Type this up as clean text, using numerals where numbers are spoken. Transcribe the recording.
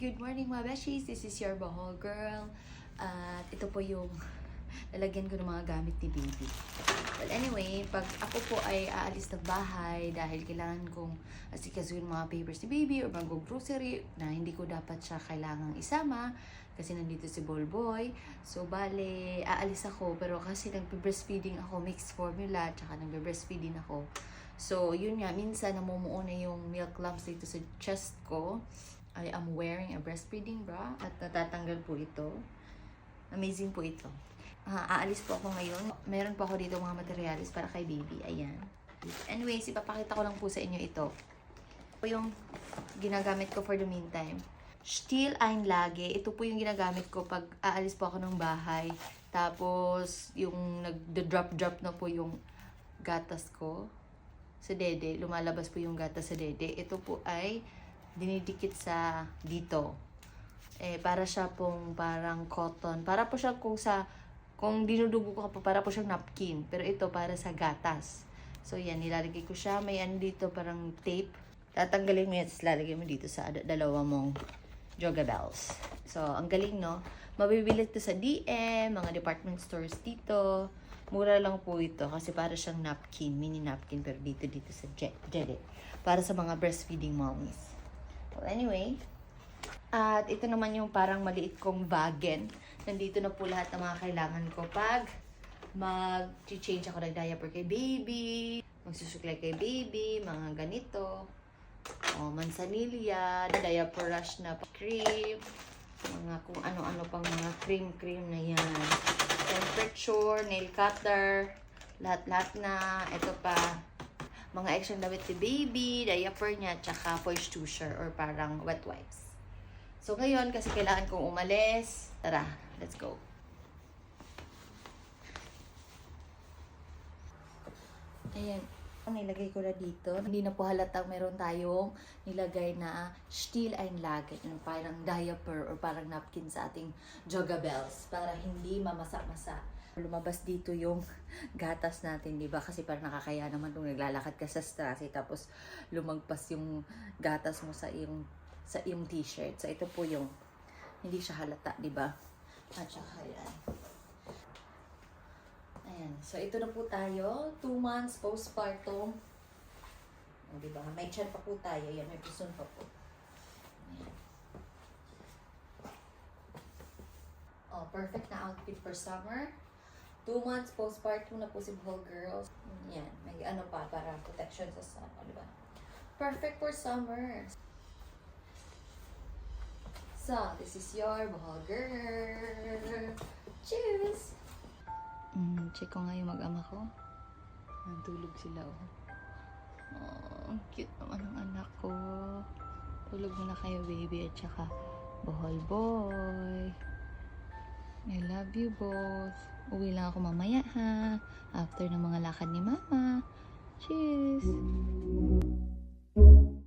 Good morning mga beshies! This is your Bohol girl. At ito po yung lalagyan ko ng mga gamit ni baby. Well anyway, pag ako po ay aalis ng bahay dahil kailangan kong asikasuhin mga papers ni baby or mag-grocery na hindi ko dapat siya kailangang isama kasi nandito si Bolboy. So bale, aalis ako pero kasi nagbe-breastfeeding ako, mixed formula, tsaka nagbe-breastfeeding ako. So yun nga, minsan namumuo na yung milk lumps dito sa chest ko. I am wearing a breastfeeding bra at natatanggal po ito. Amazing po ito. Aalis po ako ngayon. Meron po ako dito mga materials para kay baby. Ayan. Anyways, ipapakita ko lang po sa inyo ito. Ito yung ginagamit ko for the meantime. Still Ein Lage. Ito po yung ginagamit ko pag aalis po ako ng bahay. Tapos, yung nag-drop na po yung gatas ko sa dede. Lumalabas po yung gatas sa dede. Ito po ay dinidikit sa dito. Para siya pong parang cotton. Para po siya kung dinudugo ko pa, para po siyang napkin. Pero ito para sa gatas. So yan, nilalagay ko siya. May ano dito parang tape. Tatanggalin mo yan, lalagay mo dito sa dalawa mong Joga Bells. So, ang galing, no? Mabibili ito sa DM, mga department stores dito. Mura lang po ito kasi para siyang napkin, mini napkin. Pero dito sa Jede. Para sa mga breastfeeding mommies. Well, anyway, at ito naman yung parang maliit kong wagon. Nandito na po lahat ng mga kailangan ko pag mag-change ako ng diaper kay baby, magsusuklay kay baby, mga ganito. Manzanilla, diaper rush na cream, mga kung ano-ano pang mga cream na yan. Temperature, nail cutter, lahat-lahat na. Ito pa, mga extra damit ni baby, diaper niya, tsaka moisturizer or parang wet wipes. So ngayon, kasi kailangan kong umalis. Tara, let's go. Ayan, nilagay ko na dito. Hindi na po halatang meron tayong nilagay na Still Ein Lage, yung parang diaper or parang napkin sa ating Joga Bells para hindi mamasa-masa. Lumabas dito yung gatas natin, di ba? Kasi parang nakakaya naman kung naglalakad ka sa strasi tapos lumagpas yung gatas mo sa iyong t-shirt. So ito po yung hindi siya halata, di ba? At saka yan. Ayan. So ito na po tayo. 2 months postpartum. O, di ba? May chan pa po tayo. Yan, may puson pa po. Ayan. Oh, perfect na outfit for summer. 2 months postpartum na po si Bohol girls. Yan, may ano pa para protection sa sun, di ba? Perfect for summer. So, this is your Bohol girl. Cheers! Check ko nga yung mag-ama ko. Nantulog sila, oh. Oh, ang cute naman ng anak ko. Tulog muna kayo, baby, at saka Bohol boy. I love you both. Uwi lang ako mamaya, ha? After ng mga lakad ni Mama. Cheers!